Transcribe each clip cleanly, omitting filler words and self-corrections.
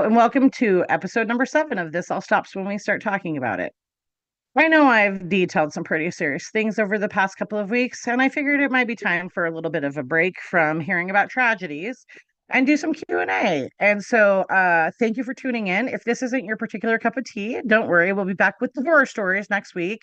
and welcome to episode number 7 of This All Stops When We Start Talking About It. I know I've detailed some pretty serious things over the past couple of weeks, and I figured it might be time for a little bit of a break from hearing about tragedies and do some Q&A. Thank you for tuning in. If this isn't your particular cup of tea, don't worry, we'll be back with the horror stories next week.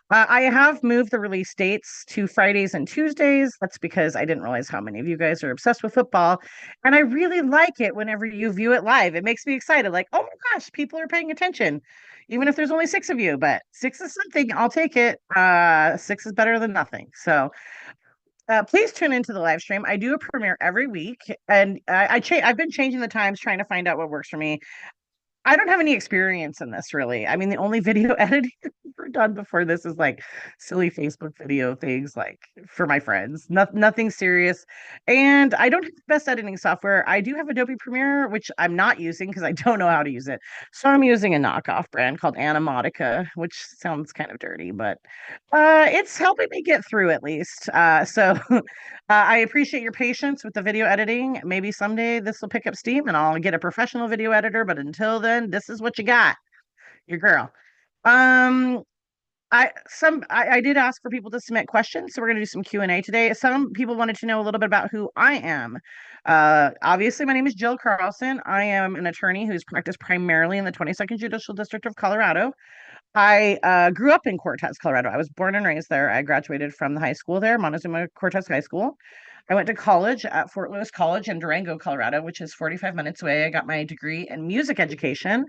I have moved the release dates to Fridays and Tuesdays. That's because I didn't realize how many of you guys are obsessed with football. And I really like it whenever you view it live. It makes me excited. Like, oh my gosh, people are paying attention, even if there's only 6 of you, but 6 is something. I'll take it. 6 is better than nothing. Please tune into the live stream. I do a premiere every week, and I've been changing the times, trying to find out what works for me. I don't have any experience in this really. I mean, the only video editing I've ever done before this is like silly Facebook video things like for my friends. Nothing serious. And I don't have the best editing software. I do have Adobe Premiere, which I'm not using because I don't know how to use it. So I'm using a knockoff brand called Animatica, which sounds kind of dirty, but it's helping me get through at least. I appreciate your patience with the video editing. Maybe someday this will pick up steam and I'll get a professional video editor, but until then, this is what you got. Your girl. Um I did ask for people to submit questions, so we're going to do some Q&A today. Some people wanted to know a little bit about who I am. Obviously, my name is Jill Carlson. I am an attorney who's practiced primarily in the 22nd Judicial District of Colorado. I grew up in Cortez, Colorado. I was born and raised there. I graduated from the high school there, Montezuma Cortez High School. I went to college at Fort Lewis College in Durango, Colorado, which is 45 minutes away. I got my degree in music education.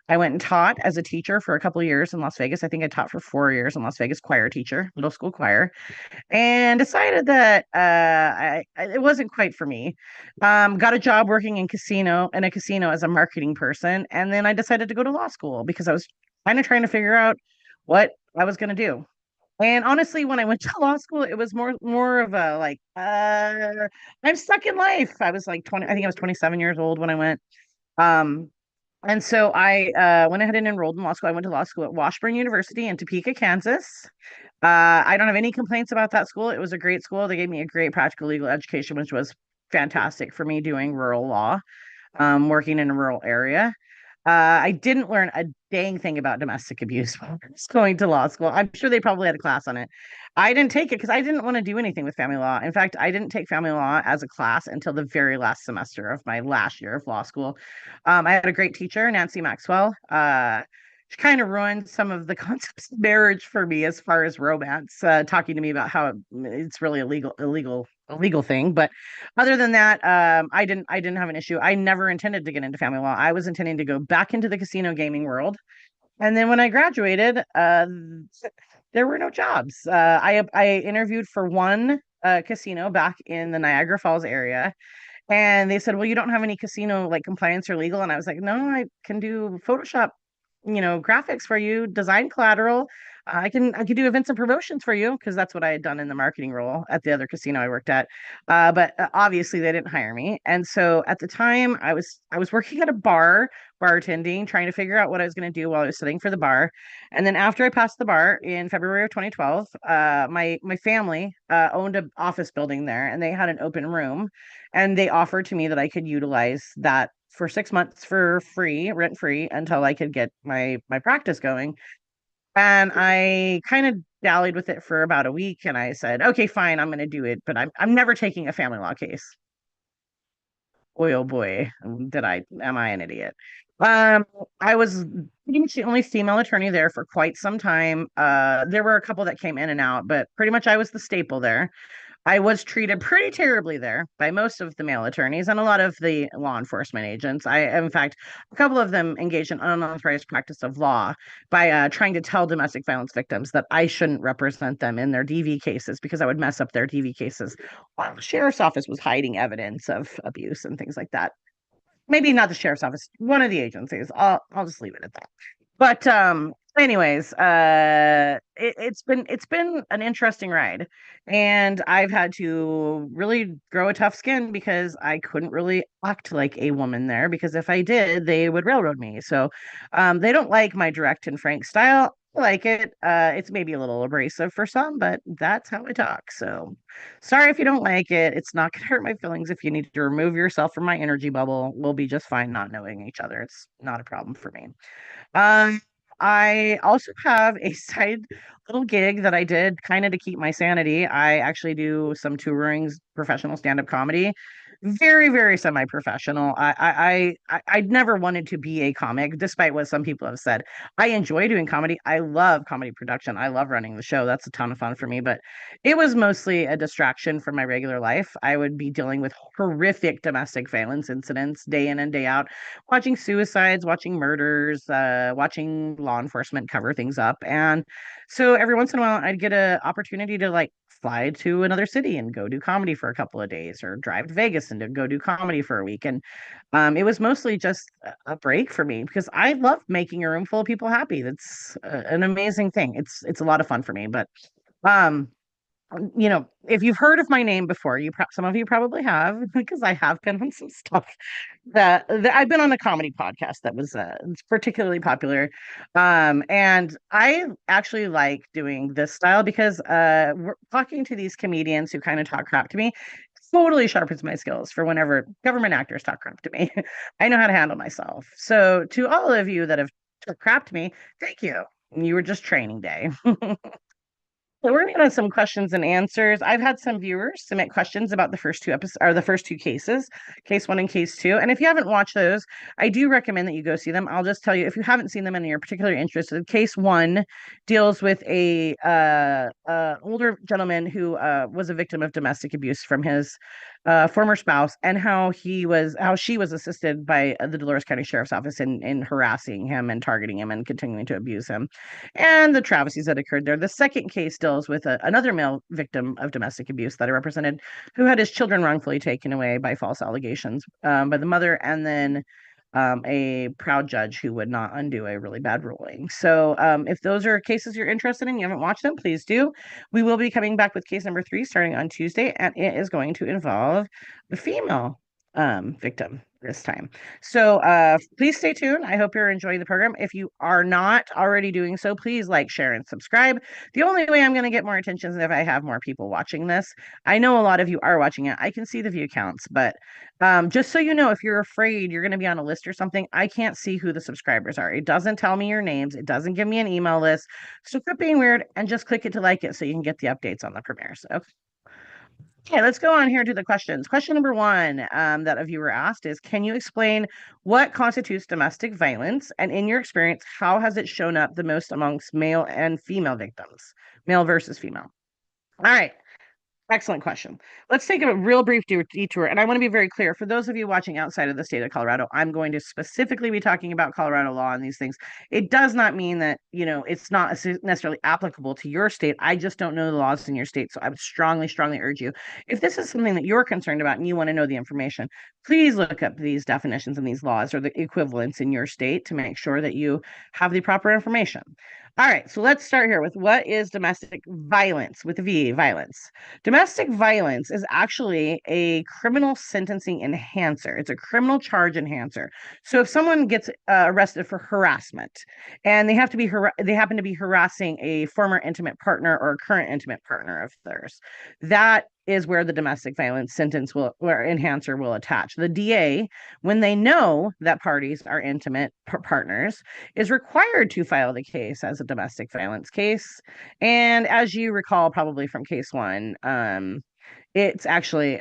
I went and taught as a teacher for a couple of years in Las Vegas. I think I taught for 4 years in Las Vegas, choir teacher, middle school choir, and decided that it wasn't quite for me. Got a job working in a casino as a marketing person, and then I decided to go to law school because I was kind of trying to figure out what I was going to do. And honestly, when I went to law school, it was more of a like, I'm stuck in life. I was like 20, I think I was 27 years old when I went. Um, and so I went ahead and enrolled in law school. I went to law school at Washburn University in Topeka, Kansas. I don't have any complaints about that school. It was a great school. They gave me a great practical legal education, which was fantastic for me doing rural law, working in a rural area. I didn't learn a dang thing about domestic abuse while I was going to law school. I'm sure they probably had a class on it. I didn't take it because I didn't want to do anything with family law. In fact, I didn't take family law as a class until the very last semester of my last year of law school. I had a great teacher, Nancy Maxwell. She kind of ruined some of the concepts of marriage for me as far as romance, talking to me about how it's really illegal thing. But other than that, I didn't have an issue. I never intended to get into family law. I was intending to go back into the casino gaming world. And then when I graduated, there were no jobs. I interviewed for one casino back in the Niagara Falls area. And they said, well, you don't have any casino like compliance or legal. And I was like, no, I can do Photoshop, graphics for you, design collateral. I could do events and promotions for you because that's what I had done in the marketing role at the other casino I worked at. But obviously they didn't hire me. And so at the time I was working at a bar, bartending, trying to figure out what I was going to do while I was studying for the bar. And then after I passed the bar in February of 2012, my family owned an office building there and they had an open room and they offered to me that I could utilize that for 6 months for free, rent free, until I could get my practice going. And I kind of dallied with it for about a week and I said, okay, fine, I'm going to do it, but I'm never taking a family law case. Boy, oh boy, am I an idiot? Um, I was pretty much the only female attorney there for quite some time. There were a couple that came in and out, but pretty much I was the staple there. I was treated pretty terribly there by most of the male attorneys and a lot of the law enforcement agents. In fact, a couple of them engaged in unauthorized practice of law by trying to tell domestic violence victims that I shouldn't represent them in their DV cases because I would mess up their DV cases while the sheriff's office was hiding evidence of abuse and things like that. Maybe not the sheriff's office, one of the agencies. I'll just leave it at that. But anyways, it's been an interesting ride, and I've had to really grow a tough skin because I couldn't really act like a woman there because if I did, they would railroad me. So they don't like my direct and frank style. like it. It's maybe a little abrasive for some, but that's how I talk. So sorry if you don't like it. It's not going to hurt my feelings. If you need to remove yourself from my energy bubble, we'll be just fine not knowing each other. It's not a problem for me. Um, I also have a side little gig that I did kind of to keep my sanity. I actually do some touring professional stand-up comedy. Very, very semi-professional. I'd never wanted to be a comic, despite what some people have said. I enjoy doing comedy. I love comedy production. I love running the show. That's a ton of fun for me, but it was mostly a distraction from my regular life. I would be dealing with horrific domestic violence incidents day in and day out, watching suicides, watching murders, watching law enforcement cover things up. And so every once in a while, I'd get an opportunity to like fly to another city and go do comedy for a couple of days, or drive to Vegas and to go do comedy for a week. And it was mostly just a break for me because I love making a room full of people happy. That's an amazing thing. It's a lot of fun for me. But um, if you've heard of my name before, some of you probably have because I have been on some stuff that I've been on a comedy podcast that was it's particularly popular. And I actually like doing this style because we're talking to these comedians who kind of talk crap to me totally sharpens my skills for whenever government actors talk crap to me. I know how to handle myself. So to all of you that have talked crap to me, thank you. You were just training day. So we're gonna get on some questions and answers. I've had some viewers submit questions about the first two episodes or the first two cases, case one and case two. And if you haven't watched those, I do recommend that you go see them. I'll just tell you if you haven't seen them and you're particularly interested, case one deals with a older gentleman who was a victim of domestic abuse from his former spouse, and how she was assisted by the Dolores County Sheriff's Office in harassing him and targeting him and continuing to abuse him, and the travesties that occurred there. The second case deals with another male victim of domestic abuse that I represented, who had his children wrongfully taken away by false allegations by the mother, and then a proud judge who would not undo a really bad ruling. So, if those are cases you're interested in, you haven't watched them, please do. We will be coming back with case number three starting on Tuesday, and it is going to involve the female victim this time. So please stay tuned. I hope you're enjoying the program. If you are not already doing so, please like, share, and subscribe. The only way I'm going to get more attention is if I have more people watching this. I know a lot of you are watching it. I can see the view counts, but just so you know, if you're afraid you're going to be on a list or something, I can't see who the subscribers are. It doesn't tell me your names. It doesn't give me an email list. So quit being weird and just click it to like it so you can get the updates on the premieres. Okay, let's go on here to the questions. Question number one that a viewer asked is, can you explain what constitutes domestic violence? And in your experience, how has it shown up the most amongst male and female victims? Male versus female. All right. Excellent question. Let's take a real brief detour. And I want to be very clear for those of you watching outside of the state of Colorado, I'm going to specifically be talking about Colorado law and these things. It does not mean that, it's not necessarily applicable to your state. I just don't know the laws in your state. So I would strongly, strongly urge you, if this is something that you're concerned about and you want to know the information, please look up these definitions and these laws or the equivalents in your state to make sure that you have the proper information. All right, so let's start here with what is domestic violence with a V, violence. Domestic violence is actually a criminal sentencing enhancer. It's a criminal charge enhancer. So if someone gets arrested for harassment and they happen to be harassing a former intimate partner or a current intimate partner of theirs, that is where the domestic violence sentence will or enhancer will attach. The DA, when they know that parties are intimate partners, is required to file the case as a domestic violence case. And as you recall, probably from case one, it's actually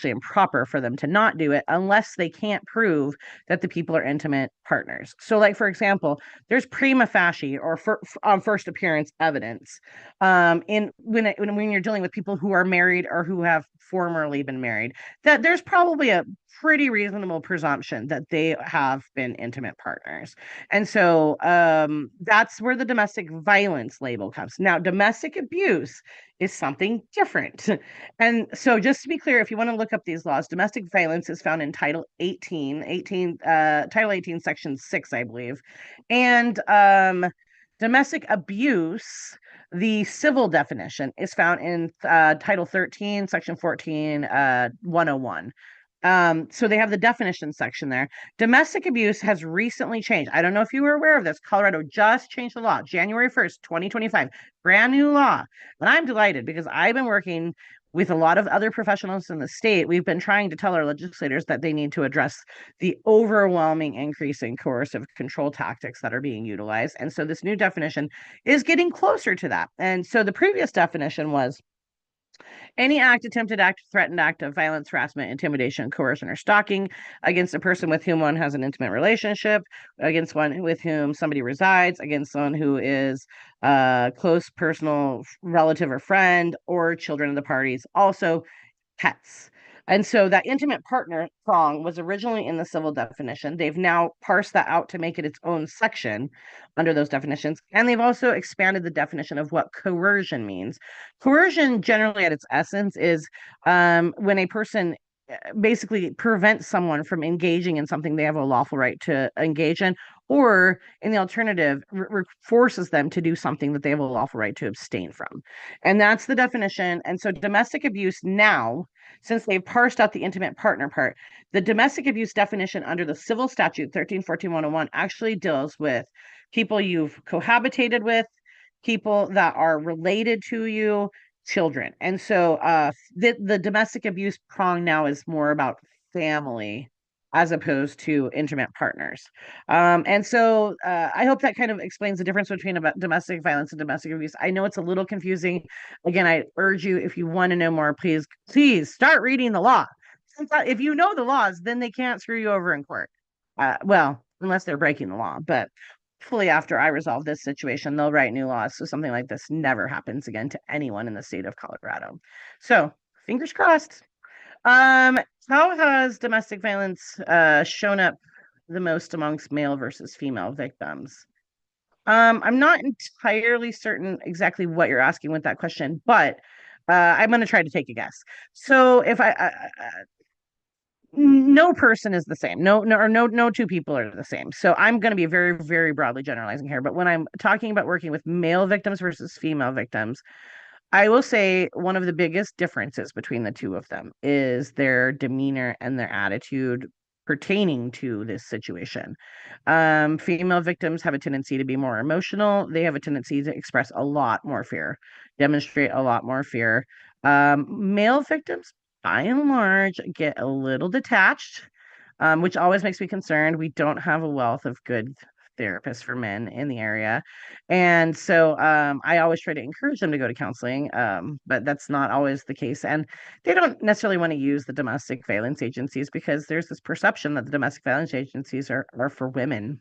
improper for them to not do it unless they can't prove that the people are intimate partners. So, like for example, there's prima facie or on first appearance evidence in when you're dealing with people who are married or who have formerly been married, that there's probably a pretty reasonable presumption that they have been intimate partners. And so that's where the domestic violence label comes. Now, domestic abuse is something different. And so just to be clear, if you want to look up these laws, domestic violence is found in Title 18, Title 18, Section 6, I believe. And domestic abuse, the civil definition, is found in Title 13, Section 14, 101. So they have the definition section there. Domestic abuse has recently changed. I don't know if you were aware of this. Colorado just changed the law, January 1st, 2025, brand new law. And I'm delighted because I've been working with a lot of other professionals in the state. We've been trying to tell our legislators that they need to address the overwhelming increase in coercive control tactics that are being utilized. And so this new definition is getting closer to that. And so the previous definition was any act, attempted act, threatened act of violence, harassment, intimidation, coercion, or stalking against a person with whom one has an intimate relationship, against one with whom somebody resides, against someone who is a close personal relative or friend, or children of the parties. Also, pets. And so that intimate partner prong was originally in the civil definition. They've now parsed that out to make it its own section under those definitions. And they've also expanded the definition of what coercion means. Coercion, generally at its essence, is when a person basically prevents someone from engaging in something they have a lawful right to engage in, or in the alternative, forces them to do something that they have a lawful right to abstain from. And that's the definition. And so domestic abuse now, since they've parsed out the intimate partner part, the domestic abuse definition under the civil statute 1314-101 actually deals with people you've cohabitated with, people that are related to you, children. And so the domestic abuse prong now is more about family as opposed to intimate partners. And so I hope that kind of explains the difference between about domestic violence and domestic abuse. I know it's a little confusing. Again, I urge you, if you want to know more, please start reading the law. If you know the laws, then they can't screw you over in court. Well, unless they're breaking the law. But hopefully, after I resolve this situation, they'll write new laws so something like this never happens again to anyone in the state of Colorado. So, fingers crossed. Um, how has domestic violence shown up the most amongst male versus female victims? I'm not entirely certain exactly what you're asking with that question, but I'm going to try to take a guess. So if no person is the same. No two people are the same. So I'm going to be very, very broadly generalizing here. But when I'm talking about working with male victims versus female victims, I will say one of the biggest differences between the two of them is their demeanor and their attitude pertaining to this situation. Female victims have a tendency to be more emotional. They have a tendency to express a lot more fear, demonstrate a lot more fear. Male victims, by and large, get a little detached, which always makes me concerned. We don't have a wealth of good therapists for men in the area. And so I always try to encourage them to go to counseling, but that's not always the case. And they don't necessarily want to use the domestic violence agencies because there's this perception that the domestic violence agencies are for women,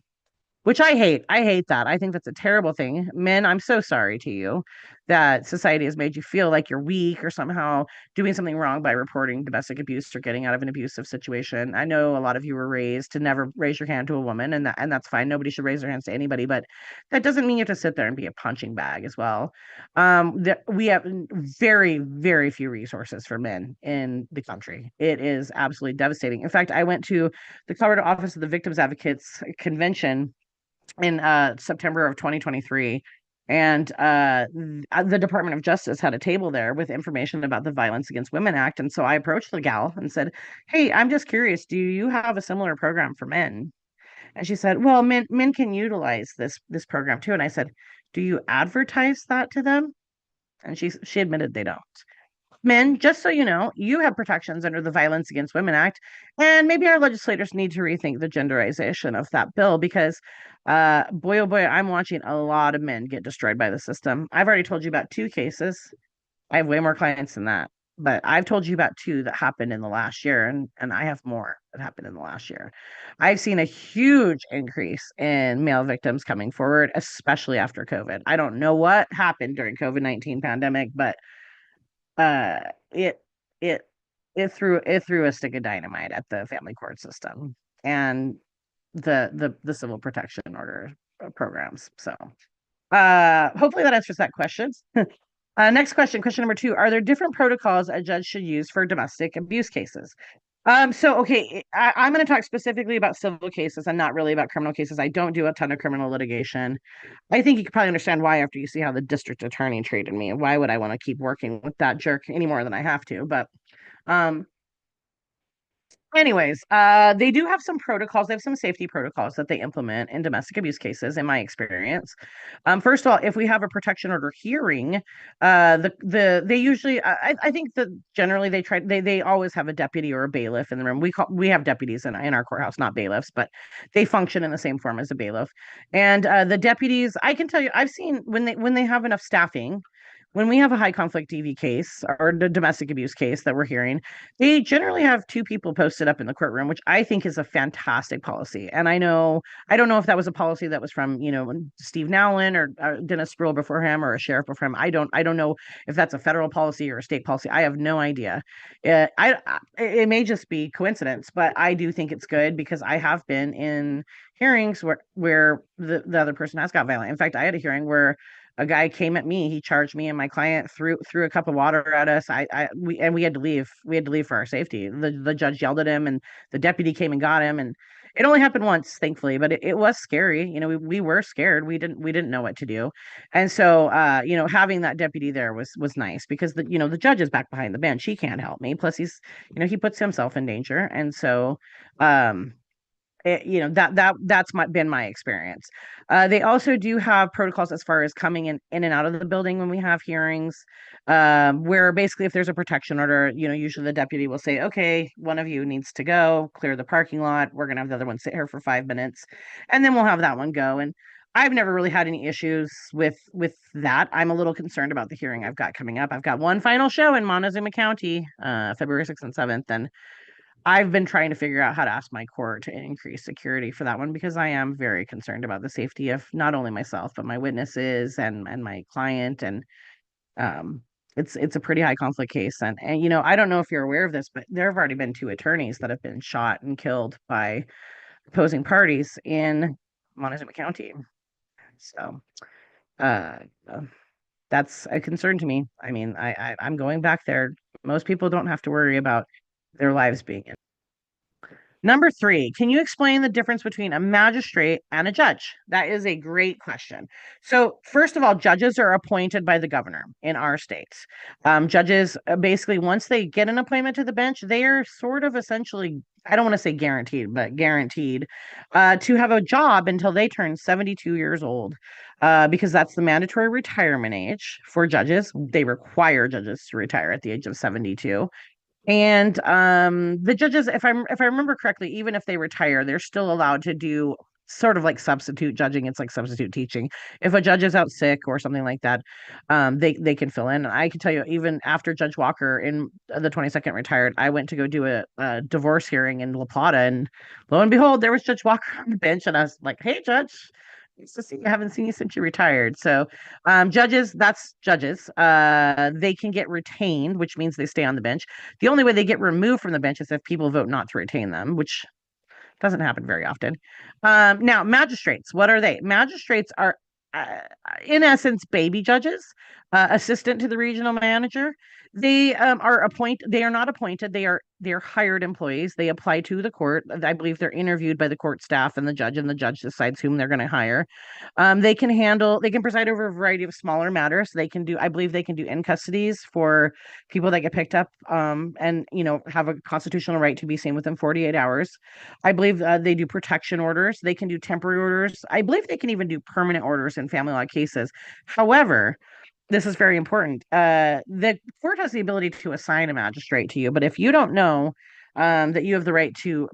which I hate. I hate that. I think that's a terrible thing. Men, I'm so sorry to you that society has made you feel like you're weak or somehow doing something wrong by reporting domestic abuse or getting out of an abusive situation. I know a lot of you were raised to never raise your hand to a woman, and that's fine. Nobody should raise their hands to anybody, but that doesn't mean you have to sit there and be a punching bag as well. We have very, very few resources for men in the country. It is absolutely devastating. In fact, I went to the Colorado Office of the Victims Advocates Convention in September of 2023. And the Department of Justice had a table there with information about the Violence Against Women Act. And so I approached the gal and said, "Hey, I'm just curious, do you have a similar program for men?" And she said, "Well, men can utilize this program too." And I said, "Do you advertise that to them?" And she admitted they don't. Men, just so you know, you have protections under the Violence Against Women Act, and maybe our legislators need to rethink the genderization of that bill because, boy, oh boy, I'm watching a lot of men get destroyed by the system. I've already told you about two cases. I have way more clients than that, but I've told you about two that happened in the last year, and I have more that happened in the last year. I've seen a huge increase in male victims coming forward, especially after COVID. I don't know what happened during COVID-19 pandemic, but uh it it it threw a stick of dynamite at the family court system and the civil protection order programs. So hopefully that answers that question. Next question number two: are there different protocols a judge should use for domestic abuse cases? So okay, I'm going to talk specifically about civil cases and not really about criminal cases. I don't do a ton of criminal litigation. I think you can probably understand why after you see how the district attorney treated me. Why would I want to keep working with that jerk any more than I have to? But um, Anyways, they do have some protocols. They have some safety protocols that they implement in domestic abuse cases, in my experience. First of all, if we have a protection order hearing, they usually, I think that generally they always have a deputy or a bailiff in the room. We have deputies in our courthouse, not bailiffs, but they function in the same form as a bailiff. And the deputies, I can tell you, I've seen when they have enough staffing. When we have a high conflict DV case or the domestic abuse case that we're hearing, they generally have two people posted up in the courtroom, which I think is a fantastic policy. And I don't know if that was a policy that was from, Steve Nowlin or Dennis Spruill before him or a sheriff before him. I don't know if that's a federal policy or a state policy. I have no idea. It may just be coincidence, but I do think it's good because I have been in hearings where the other person has got violent. In fact, I had a hearing where a guy came at me. He charged me and my client, threw a cup of water at us. We had to leave. We had to leave for our safety. The judge yelled at him, and the deputy came and got him. And it only happened once, thankfully, but it was scary. We were scared. We didn't know what to do, and so having that deputy there was nice because the judge is back behind the bench. He can't help me. Plus, he puts himself in danger, and so um been my experience. They also do have protocols as far as coming in and out of the building when we have hearings, where basically if there's a protection order, usually the deputy will say, okay, one of you needs to go clear the parking lot. We're gonna have the other one sit here for 5 minutes, and then we'll have that one go. And I've never really had any issues with that. I'm a little concerned about the hearing I've got coming up. I've got one final show in Montezuma County, February 6th and 7th, and I've been trying to figure out how to ask my court to increase security for that one because I am very concerned about the safety of not only myself but my witnesses and my client. And um it's a pretty high conflict case. And I don't know if you're aware of this, but there have already been two attorneys that have been shot and killed by opposing parties in Montezuma County. So uh uh, that's a concern to me. I mean, I'm going back there. Most people don't have to worry about their lives being Number three, can you explain the difference between a magistrate and a judge? That is a great question. So, first of all, judges are appointed by the governor in our states. Judges, basically, once they get an appointment to the bench, they are sort of essentially, I don't want to say guaranteed, but guaranteed to have a job until they turn 72 years old, because that's the mandatory retirement age for judges. They require judges to retire at the age of 72. And the judges, if I remember correctly, even if they retire, they're still allowed to do sort of like substitute judging. It's like substitute teaching. If a judge is out sick or something like that, they can fill in. And I can tell you, even after Judge Walker in the 22nd retired, I went to go do a divorce hearing in La Plata, and lo and behold, there was Judge Walker on the bench, and I was like, "Hey, Judge. Nice to see you. I haven't seen you since you retired." So, judges, that's judges. They can get retained, which means they stay on the bench. The only way they get removed from the bench is if people vote not to retain them, which doesn't happen very often. Now, magistrates, what are they? Magistrates are, uh, in essence, baby judges, assistant to the regional manager. They are appointed. They are not appointed. They are hired employees. They apply to the court. I believe they're interviewed by the court staff and the judge decides whom they're going to hire. They can preside over a variety of smaller matters. I believe they can do in custodies for people that get picked up, and have a constitutional right to be seen within 48 hours. I believe they do protection orders. They can do temporary orders. I believe they can even do permanent orders in family law cases. However, this is very important. The court has the ability to assign a magistrate to you, but if you don't know that you have the right to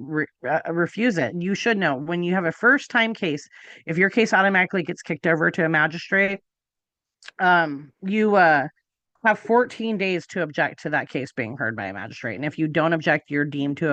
refuse it, you should know when you have a first time case, if your case automatically gets kicked over to a magistrate, you have 14 days to object to that case being heard by a magistrate. And if you don't object, you're deemed to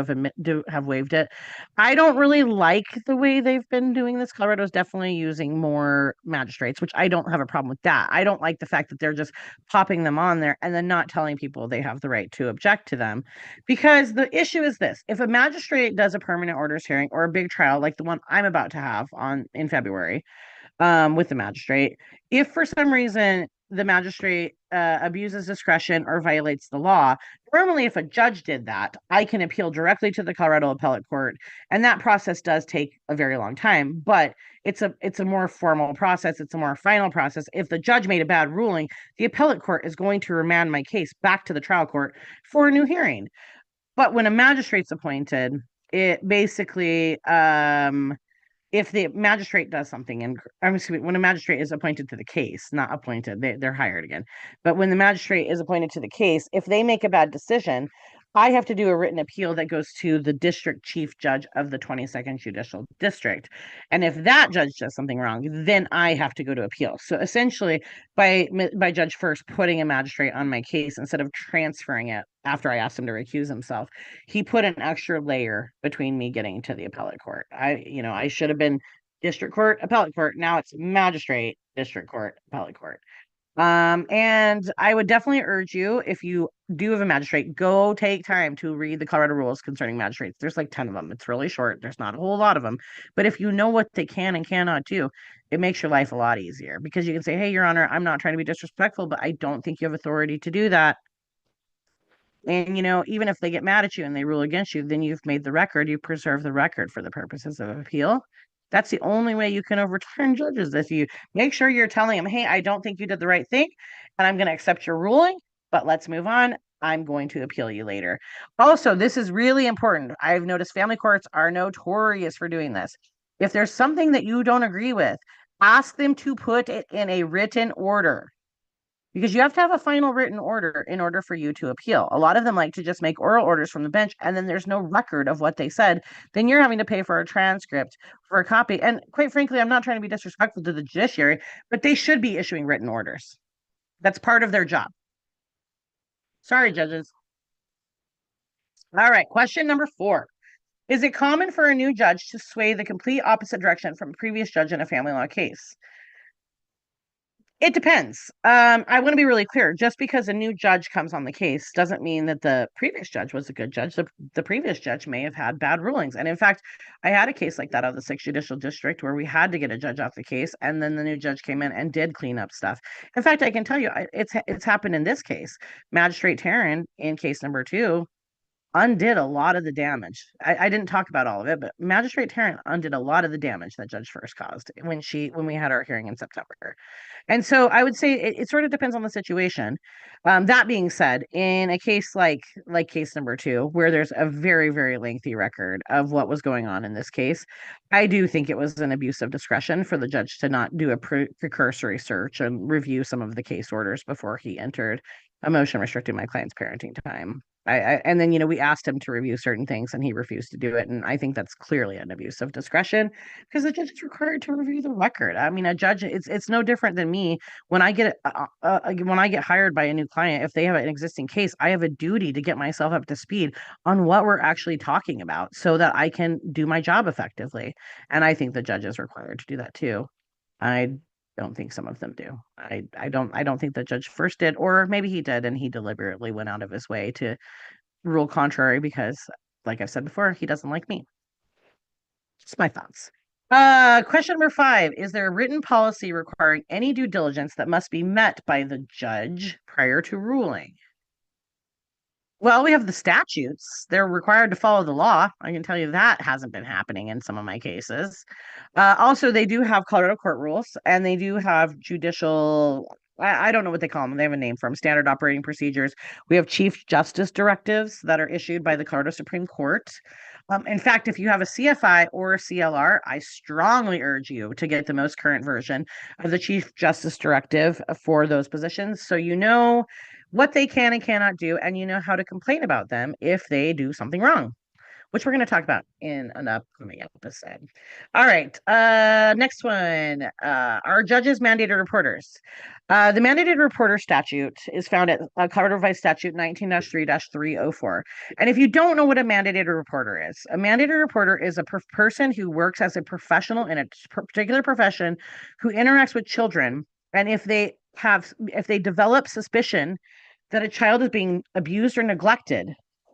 have waived it. I don't really like the way they've been doing this. Colorado's definitely using more magistrates, which I don't have a problem with that. I don't like the fact that they're just popping them on there and then not telling people they have the right to object to them. Because the issue is this: if a magistrate does a permanent orders hearing or a big trial like the one I'm about to have on in February, with the magistrate. If for some reason the magistrate abuses discretion or violates the law, normally if a judge did that, I can appeal directly to the Colorado Appellate Court, and that process does take a very long time. But it's a more formal process. It's a more final process. If the judge made a bad ruling, the appellate court is going to remand my case back to the trial court for a new hearing. But when a magistrate's appointed, it basically if the magistrate does something, and I'm excuse me, when a magistrate is appointed to the case, not appointed, they're hired again. But when the magistrate is appointed to the case, if they make a bad decision, I have to do a written appeal that goes to the district chief judge of the 22nd Judicial District. And if that judge does something wrong, then I have to go to appeal. So essentially, by Judge First putting a magistrate on my case instead of transferring it after I asked him to recuse himself, he put an extra layer between me getting to the appellate court. I should have been district court, appellate court. Now it's magistrate, district court, appellate court. And I would definitely urge you, if you do have a magistrate, go take time to read the Colorado rules concerning magistrates. There's like 10 of them. It's really short. There's not a whole lot of them. But if you know what they can and cannot do, it makes your life a lot easier because you can say, hey, Your Honor, I'm not trying to be disrespectful, but I don't think you have authority to do that. And, even if they get mad at you and they rule against you, then you've made the record, you preserve the record for the purposes of appeal. That's the only way you can overturn judges. If you make sure you're telling them, hey, I don't think you did the right thing, and I'm going to accept your ruling, but let's move on. I'm going to appeal you later. Also, this is really important. I've noticed family courts are notorious for doing this. If there's something that you don't agree with, ask them to put it in a written order because you have to have a final written order in order for you to appeal. A lot of them like to just make oral orders from the bench and then there's no record of what they said. Then you're having to pay for a transcript, for a copy. And quite frankly, I'm not trying to be disrespectful to the judiciary, but they should be issuing written orders. That's part of their job. Sorry, judges. All right, question number 4. Is it common for a new judge to sway the complete opposite direction from a previous judge in a family law case? It depends. I want to be really clear. Just because a new judge comes on the case doesn't mean that the previous judge was a good judge. The previous judge may have had bad rulings. And in fact, I had a case like that out of the 6th Judicial District where we had to get a judge off the case, and then the new judge came in and did clean up stuff. In fact, I can tell you, it's happened in this case. Magistrate Taryn, in case number 2, undid a lot of the damage. I didn't talk about all of it, but Magistrate Tarrant undid a lot of the damage that Judge First caused when we had our hearing in September. And so I would say it sort of depends on the situation. That being said, in a case like case number 2, where there's a very, very lengthy record of what was going on in this case, I do think it was an abuse of discretion for the judge to not do a precursory search and review some of the case orders before he entered a motion restricting my client's parenting time. And then we asked him to review certain things and he refused to do it, and I think that's clearly an abuse of discretion because the judge is required to review the record. I mean, a judge, it's no different than me when I get hired by a new client. If they have an existing case, I have a duty to get myself up to speed on what we're actually talking about so that I can do my job effectively, and I think the judge is required to do that too. I don't think some of them do. I don't think the judge first did, or maybe he did and he deliberately went out of his way to rule contrary because, like I've said before, he doesn't like me. Just my thoughts. Question number 5. Is there a written policy requiring any due diligence that must be met by the judge prior to ruling? Well, we have the statutes. They're required to follow the law. I can tell you that hasn't been happening in some of my cases. Also, they do have Colorado court rules and they do have judicial, I don't know what they call them. They have a name for them, standard operating procedures. We have chief justice directives that are issued by the Colorado Supreme Court. In fact, if you have a CFI or a CLR, I strongly urge you to get the most current version of the chief justice directive for those positions. So you know what they can and cannot do, and you know how to complain about them if they do something wrong, which we're going to talk about in an upcoming episode. All right, next one. Are judges mandated reporters? The mandated reporter statute is found at Colorado Revised Statute 19-3-304. And if you don't know what a mandated reporter is, a mandated reporter is a person who works as a professional in a particular profession who interacts with children. And if they develop suspicion that a child is being abused or neglected,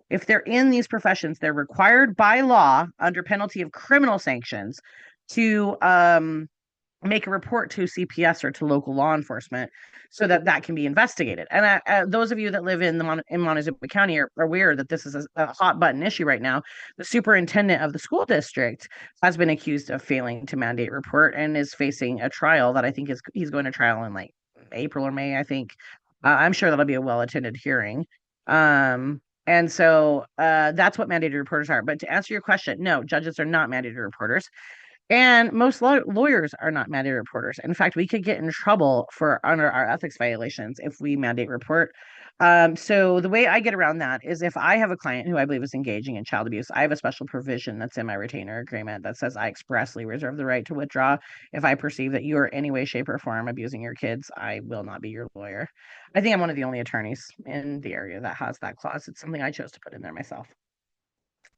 if they're in these professions, they're required by law under penalty of criminal sanctions to make a report to CPS or to local law enforcement so that can be investigated. And those of you that live in Montezuma County are aware that this is a hot button issue right now. The superintendent of the school district has been accused of failing to mandate report and is facing a trial that I think he's going to trial in like April or May, I think. I'm sure that'll be a well-attended hearing. And so that's what mandated reporters are. But to answer your question, no, judges are not mandated reporters. And most lawyers are not mandated reporters. In fact, we could get in trouble for under our ethics violations if we mandate report. So the way I get around that is if I have a client who I believe is engaging in child abuse, I have a special provision that's in my retainer agreement that says I expressly reserve the right to withdraw if I perceive that you are any way, shape, or form abusing your kids. I will not be your lawyer. I think I'm one of the only attorneys in the area that has that clause. It's something I chose to put in there myself.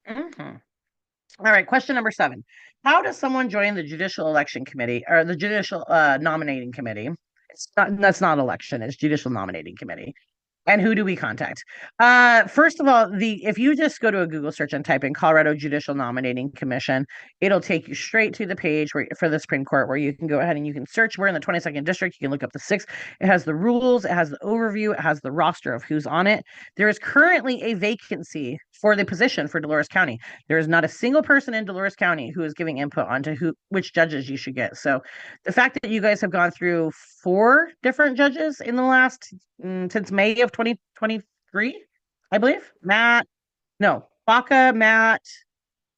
Mhm. All right, question number 7. How does someone join the Judicial Election Committee or the Judicial Nominating Committee? That's not election, it's Judicial Nominating Committee. And who do we contact? First of all, the if you just go to a Google search and type in Colorado Judicial Nominating Commission, it'll take you straight to the page for the Supreme Court where you can go ahead and you can search. We're in the 22nd district. You can look up the 6th. It has the rules, it has the overview, it has the roster of who's on it. There is currently a vacancy for the position for Dolores County. There is not a single person in Dolores County who is giving input onto which judges you should get. So the fact that you guys have gone through 4 different judges in the last since May of 2023, I believe. Matt, no, Baca, Matt,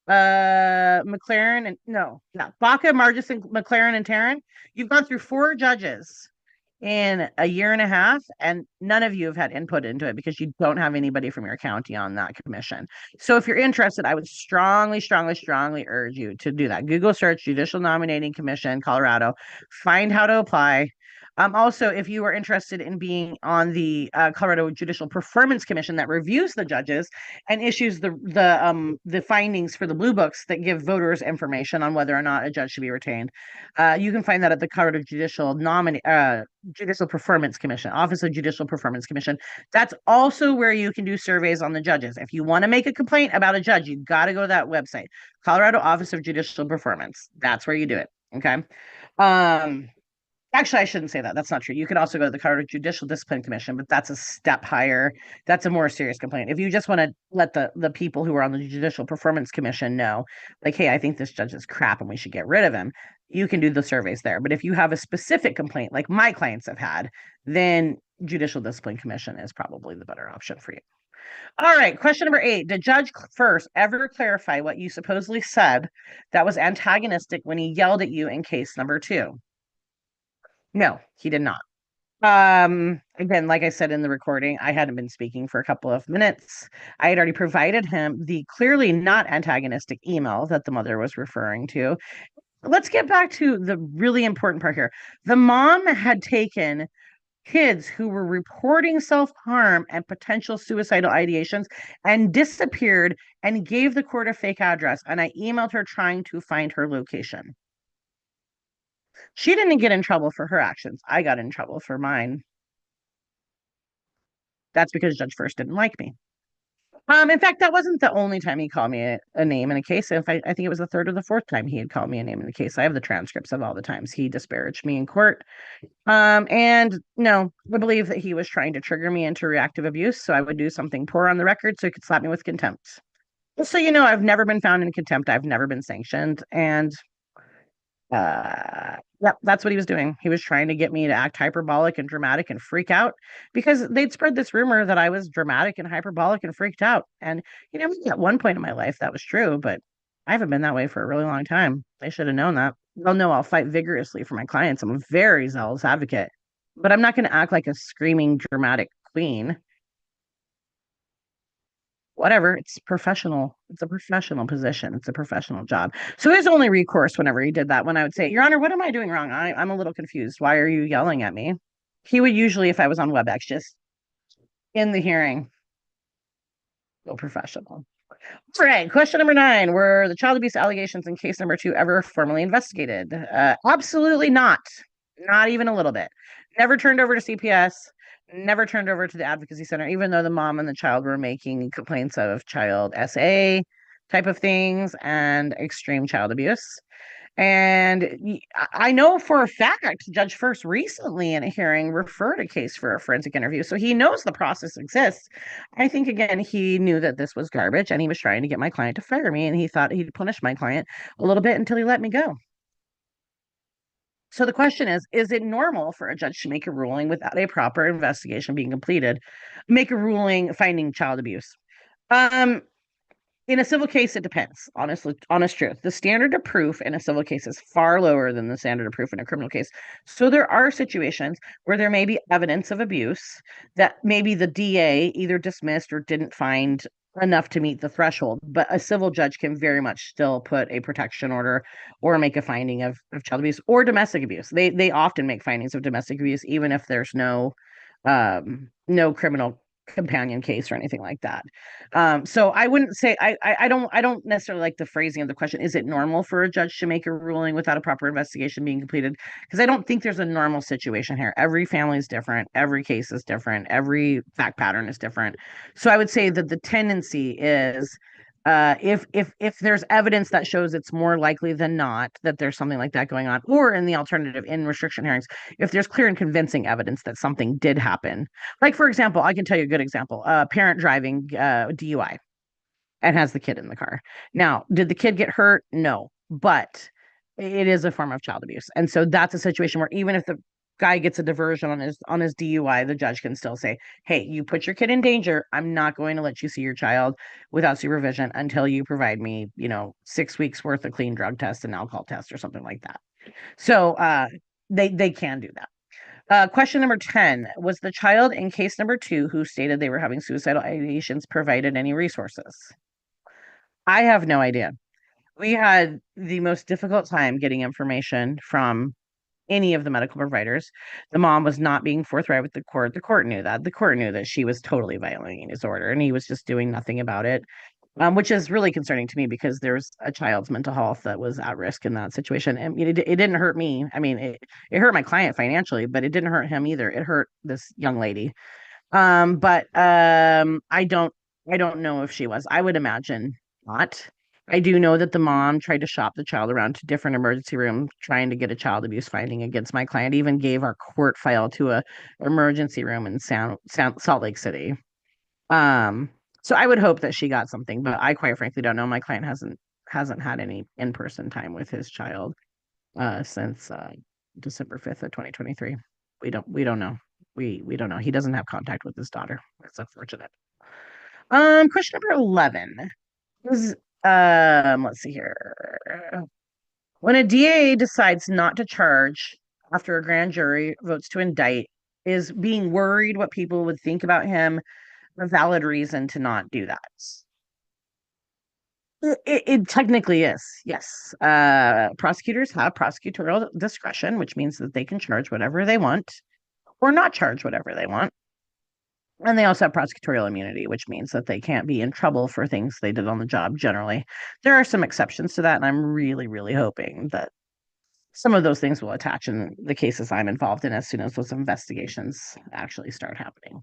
McLaren, and no, yeah, Baca, Margis, and McLaren and Taryn. You've gone through 4 judges in a year and a half, and none of you have had input into it because you don't have anybody from your county on that commission. So if you're interested, I would strongly, strongly, strongly urge you to do that. Google search Judicial Nominating Commission, Colorado, find how to apply. Also, if you are interested in being on the Colorado Judicial Performance Commission that reviews the judges and issues the findings for the blue books that give voters information on whether or not a judge should be retained, you can find that at the Colorado Judicial Performance Commission, Office of Judicial Performance Commission. That's also where you can do surveys on the judges. If you want to make a complaint about a judge, you got to go to that website, Colorado Office of Judicial Performance. That's where you do it. Okay. Um, Actually, I shouldn't say that. That's not true. You can also go to the Colorado Judicial Discipline Commission, but that's a step higher. That's a more serious complaint. If you just want to let the people who are on the Judicial Performance Commission know, like, hey, I think this judge is crap and we should get rid of him, you can do the surveys there. But if you have a specific complaint, like my clients have had, then Judicial Discipline Commission is probably the better option for you. All right, question number 8. Did Judge First ever clarify what you supposedly said that was antagonistic when he yelled at you in case number 2? No, he did not. Again, like I said in the recording, I hadn't been speaking for a couple of minutes. I had already provided him the clearly not antagonistic email that the mother was referring to. Let's get back to the really important part here. The mom had taken kids who were reporting self-harm and potential suicidal ideations and disappeared and gave the court a fake address. And I emailed her trying to find her location. She didn't get in trouble for her actions. I got in trouble for mine. That's because Judge First didn't like me. In fact, that wasn't the only time he called me a name in a case. In fact, I think it was the 3rd or the 4th time he had called me a name in a case. I have the transcripts of all the times he disparaged me in court. And no, I believe that he was trying to trigger me into reactive abuse, so I would do something poor on the record so he could slap me with contempt. So I've never been found in contempt. I've never been sanctioned, and yep, that's what he was doing. He was trying to get me to act hyperbolic and dramatic and freak out because they'd spread this rumor that I was dramatic and hyperbolic and freaked out. And at one point in my life that was true, but I haven't been that way for a really long time. They should have known that. They'll know I'll fight vigorously for my clients. I'm a very zealous advocate, but I'm not going to act like a screaming dramatic queen. Whatever, it's professional. It's a professional position. It's a professional job. So his only recourse whenever he did that, when I would say, Your Honor, what am I doing wrong? I'm a little confused. Why are you yelling at me? He would usually, if I was on WebEx, just in the hearing, go professional. All right, question number 9. Were the child abuse allegations in case number 2 ever formally investigated? Absolutely not. Not even a little bit. Never turned over to CPS. Never turned over to the advocacy center, even though the mom and the child were making complaints of child SA type of things and extreme child abuse. And I know for a fact Judge First recently in a hearing referred a case for a forensic interview. So he knows the process exists. I think, again, he knew that this was garbage and he was trying to get my client to fire me. And he thought he'd punish my client a little bit until he let me go. So the question is it normal for a judge to make a ruling without a proper investigation being completed, make a ruling finding child abuse? Um, in a civil case, it depends. Honestly, honest truth. The standard of proof in a civil case is far lower than the standard of proof in a criminal case. So there are situations where there may be evidence of abuse that maybe the DA either dismissed or didn't find enough to meet the threshold. But a civil judge can very much still put a protection order or make a finding of child abuse or domestic abuse. They often make findings of domestic abuse, even if there's no criminal companion case or anything like that. So I wouldn't say I don't necessarily like the phrasing of the question. Is it normal for a judge to make a ruling without a proper investigation being completed? Because I don't think there's a normal situation here. Every family is different, every case is different, every fact pattern is different. So I would say that the tendency is if there's evidence that shows it's more likely than not that there's something like that going on, or in the alternative, in restriction hearings, if there's clear and convincing evidence that something did happen, like, for example, I can tell you a good example. Parent driving DUI and has the kid in the car. Now, did the kid get hurt? No, but it is a form of child abuse. And so that's a situation where even if the guy gets a diversion on his DUI, the judge can still say, "Hey, you put your kid in danger. I'm not going to let you see your child without supervision until you provide me, 6 weeks worth of clean drug tests and alcohol tests or something like that." So they can do that. Question number 10. Was the child in case number 2 who stated they were having suicidal ideations provided any resources? I have no idea. We had the most difficult time getting information from any of the medical providers. The mom was not being forthright with the court. The court knew that. The court knew that she was totally violating his order and he was just doing nothing about it, which is really concerning to me because there's a child's mental health that was at risk in that situation. And it didn't hurt me. I mean, it hurt my client financially, but it didn't hurt him either. It hurt this young lady. But I don't know if she was. I would imagine not. I do know that the mom tried to shop the child around to different emergency rooms trying to get a child abuse finding against my client, even gave our court file to a emergency room in Salt Lake City. Um, so I would hope that she got something, but I quite frankly don't know. My client hasn't had any in-person time with his child since December 5th of 2023. We don't know. We don't know. He doesn't have contact with his daughter. It's unfortunate. Question number 11 is let's see here. When a DA decides not to charge after a grand jury votes to indict, is being worried what people would think about him a valid reason to not do that? It technically is, yes. Prosecutors have prosecutorial discretion, which means that they can charge whatever they want or not charge whatever they want. And they also have prosecutorial immunity, which means that they can't be in trouble for things they did on the job generally. There are some exceptions to that, and I'm really, really hoping that some of those things will attach in the cases I'm involved in as soon as those investigations actually start happening.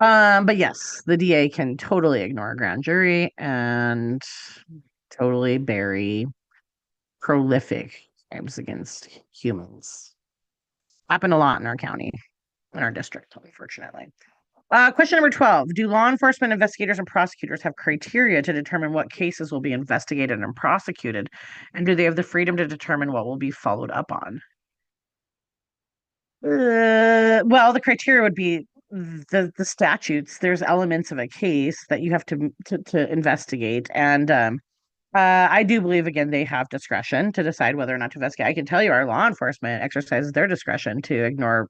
But yes, the DA can totally ignore a grand jury and totally bury prolific crimes against humans. Happen a lot in our county, in our district, unfortunately. Question number 12. Do law enforcement investigators and prosecutors have criteria to determine what cases will be investigated and prosecuted? And do they have the freedom to determine what will be followed up on? Well, the criteria would be the statutes. There's elements of a case that you have to investigate, and I do believe again they have discretion to decide whether or not to investigate. I can tell you, our law enforcement exercises their discretion to ignore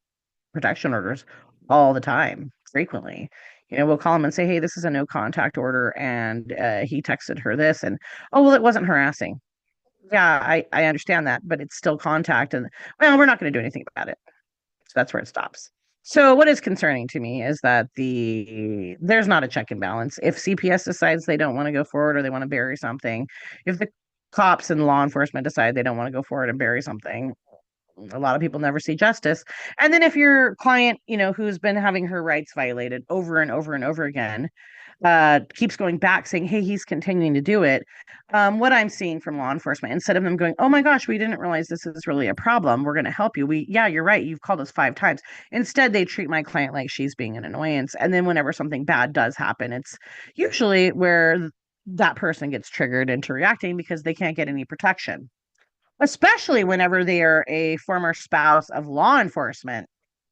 protection orders all the time, frequently. We'll call them and say, "Hey, this is a no contact order," and he texted her this, and oh well, it wasn't harassing. Yeah, I understand that, but it's still contact, and well, we're not going to do anything about it. So that's where it stops. So what is concerning to me is that there's not a check and balance. If CPS decides they don't want to go forward or they want to bury something, if the cops and law enforcement decide they don't want to go forward and bury something, a lot of people never see justice. And then if your client, who's been having her rights violated over and over and over again, keeps going back saying, "Hey, he's continuing to do it." What I'm seeing from law enforcement, instead of them going, "Oh my gosh, we didn't realize this is really a problem. We're going to help you. Yeah, you're right. You've called us 5 times." Instead, they treat my client like she's being an annoyance. And then whenever something bad does happen, it's usually where that person gets triggered into reacting because they can't get any protection, especially whenever they are a former spouse of law enforcement.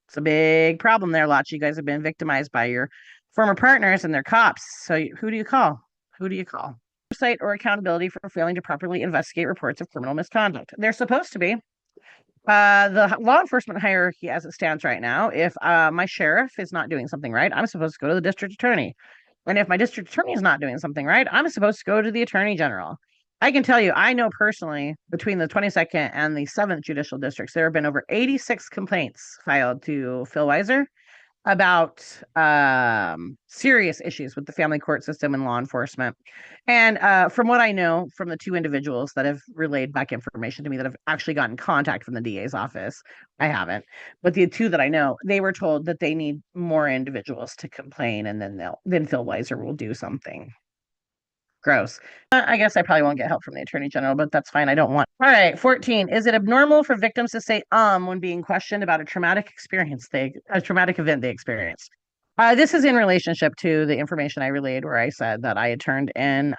It's a big problem there. Lots of you guys have been victimized by your former partners, and their cops. So who do you call? Who do you call? Oversight or accountability for failing to properly investigate reports of criminal misconduct. They're supposed to be. The law enforcement hierarchy as it stands right now, if my sheriff is not doing something right, I'm supposed to go to the district attorney. And if my district attorney is not doing something right, I'm supposed to go to the attorney general. I can tell you, I know personally between the 22nd and the 7th judicial districts, there have been over 86 complaints filed to Phil Weiser about serious issues with the family court system and law enforcement. And from what I know from the two individuals that have relayed back information to me that have actually gotten contact from the DA's office, I haven't. But the two that I know, they were told that they need more individuals to complain, and then Phil Weiser will do something. Gross. I guess I probably won't get help from the attorney general, but that's fine. I don't want. All right, 14. Is it abnormal for victims to say when being questioned about a traumatic event they experienced? This is in relationship to the information I relayed where I said that I had turned in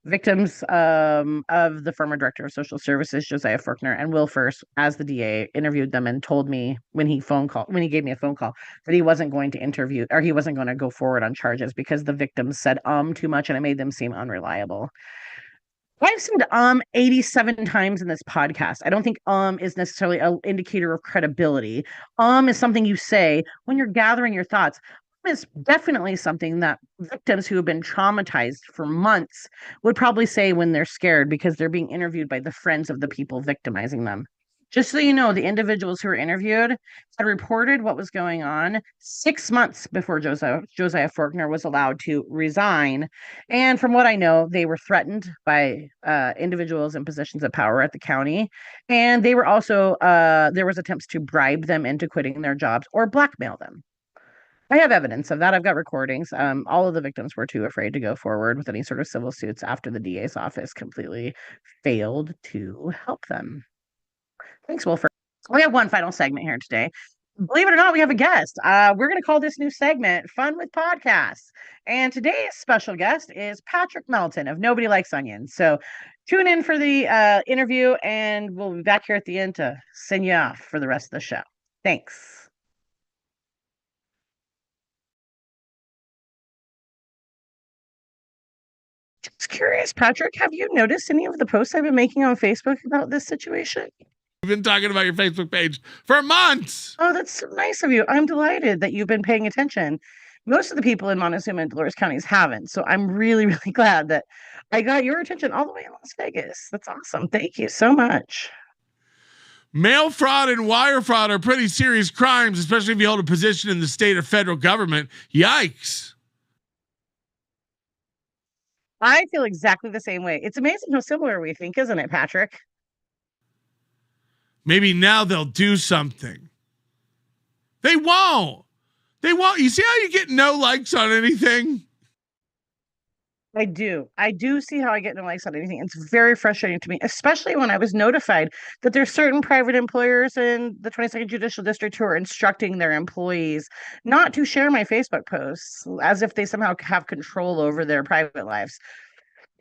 victims of the former director of social services, Josiah Faulkner, and Will First, as the DA, interviewed them and told me when he gave me a phone call that he wasn't going to interview, or he wasn't going to go forward on charges because the victims said too much and it made them seem unreliable. I've said 87 times in this podcast. I don't think is necessarily an indicator of credibility. Is something you say when you're gathering your thoughts. Is definitely something that victims who have been traumatized for months would probably say when they're scared because they're being interviewed by the friends of the people victimizing them. Just so you know, the individuals who were interviewed had reported what was going on 6 months before Josiah Faulkner was allowed to resign. And from what I know, they were threatened by individuals in positions of power at the county. And they were also, there was attempts to bribe them into quitting their jobs or blackmail them. I have evidence of that. I've got recordings. All of the victims were too afraid to go forward with any sort of civil suits after the DA's office completely failed to help them. Thanks, Wilford. We have one final segment here today. Believe it or not, we have a guest. We're going to call this new segment Fun with Podcasts. And today's special guest is Patrick Melton of Nobody Likes Onions. So tune in for the interview, and we'll be back here at the end to send you off for the rest of the show. Thanks. Just curious, Patrick, have you noticed any of the posts I've been making on Facebook about this situation? We've been talking about your Facebook page for months. Oh, that's so nice of you. I'm delighted that you've been paying attention. Most of the people in Montezuma and Dolores counties haven't. So I'm really, really glad that I got your attention all the way in Las Vegas. That's awesome. Thank you so much. Mail fraud and wire fraud are pretty serious crimes, especially if you hold a position in the state or federal government. Yikes. I feel exactly the same way. It's amazing how similar we think, isn't it, Patrick? Maybe now they'll do something. They won't. They won't. You see how you get no likes on anything? I do. I do see how I get no likes on anything. It's very frustrating to me, especially when I was notified that there's certain private employers in the 22nd Judicial District who are instructing their employees not to share my Facebook posts as if they somehow have control over their private lives.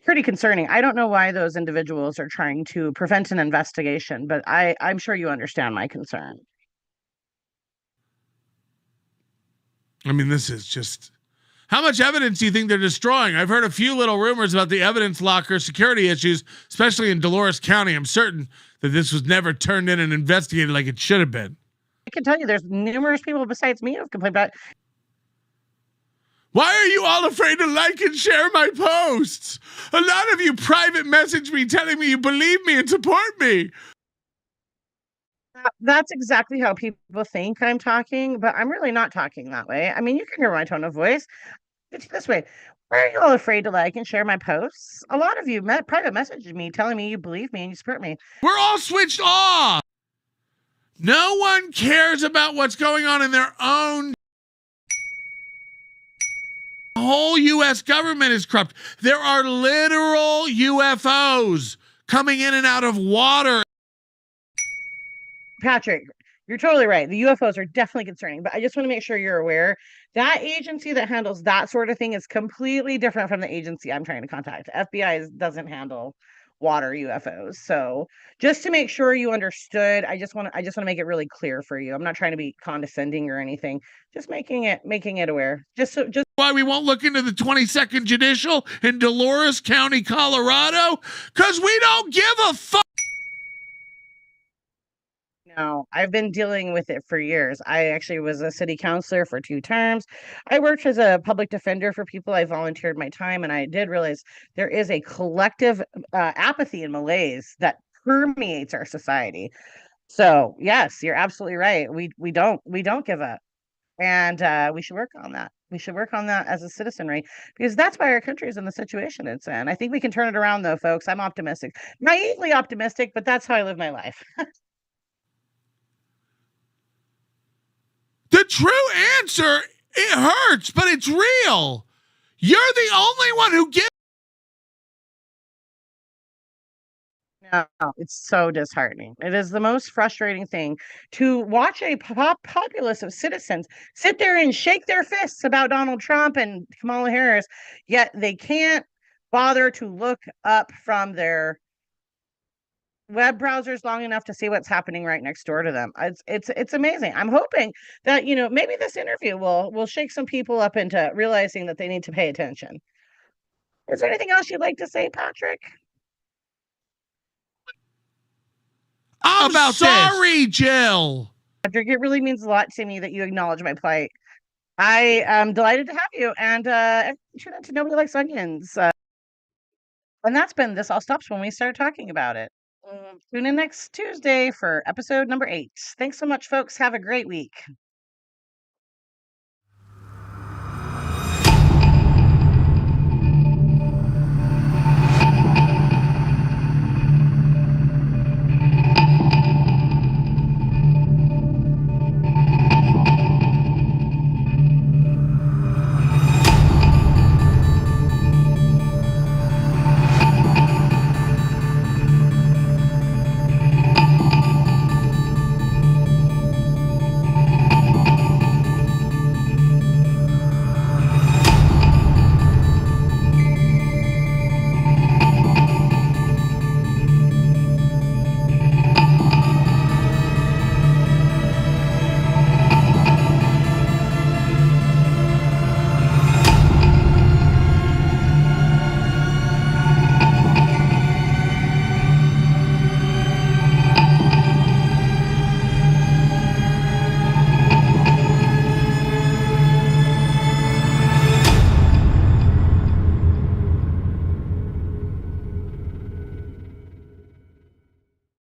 Pretty concerning. I don't know why those individuals are trying to prevent an investigation, but I'm sure you understand my concern. I mean, this is just... How much evidence do you think they're destroying? I've heard a few little rumors about the evidence locker security issues, especially in Dolores County. I'm certain that this was never turned in and investigated like it should have been. I can tell you there's numerous people besides me who've complained about it. Why are you all afraid to like and share my posts? A lot of you private message me telling me you believe me and support me. That's exactly how people think I'm talking, but I'm really not talking that way. I mean, you can hear my tone of voice. It's this way. Why are you all afraid to like and share my posts? A lot of you private messaged me telling me you believe me and you support me. We're all switched off. No one cares about what's going on in their own. The whole U.S. government is corrupt. There are literal UFOs coming in and out of water. Patrick, you're totally right. The UFOs are definitely concerning, but I just want to make sure you're aware that agency that handles that sort of thing is completely different from the agency I'm trying to contact. FBI doesn't handle water UFOs. So just to make sure you understood, I just want to make it really clear for you. I'm not trying to be condescending or anything. Just making it aware. Just Why we won't look into the 22nd Judicial in Dolores County, Colorado? Because we don't give a fuck. No, I've been dealing with it for years. I actually was a city councilor for 2 terms. I worked as a public defender for people. I volunteered my time, and I did realize there is a collective apathy and malaise that permeates our society. So yes, you're absolutely right. We don't give up, and we should work on that. We should work on that as a citizenry because that's why our country is in the situation it's in. I think we can turn it around, though, folks. I'm optimistic, naively optimistic, but that's how I live my life. The true answer, it hurts, but it's real. You're the only one who gives. No, it's so disheartening. It is the most frustrating thing to watch a populace of citizens sit there and shake their fists about Donald Trump and Kamala Harris, yet they can't bother to look up from their web browsers long enough to see what's happening right next door to them. It's amazing. I'm hoping that maybe this interview will shake some people up into realizing that they need to pay attention. Is there anything else you'd like to say, Patrick? I'm about sorry, this. Jill. Patrick, it really means a lot to me that you acknowledge my plight. I am delighted to have you, and tune in to Nobody Likes Onions. And that's been This All Stops when we start talking about it. Tune in next Tuesday for episode number 8. Thanks so much, folks. Have a great week.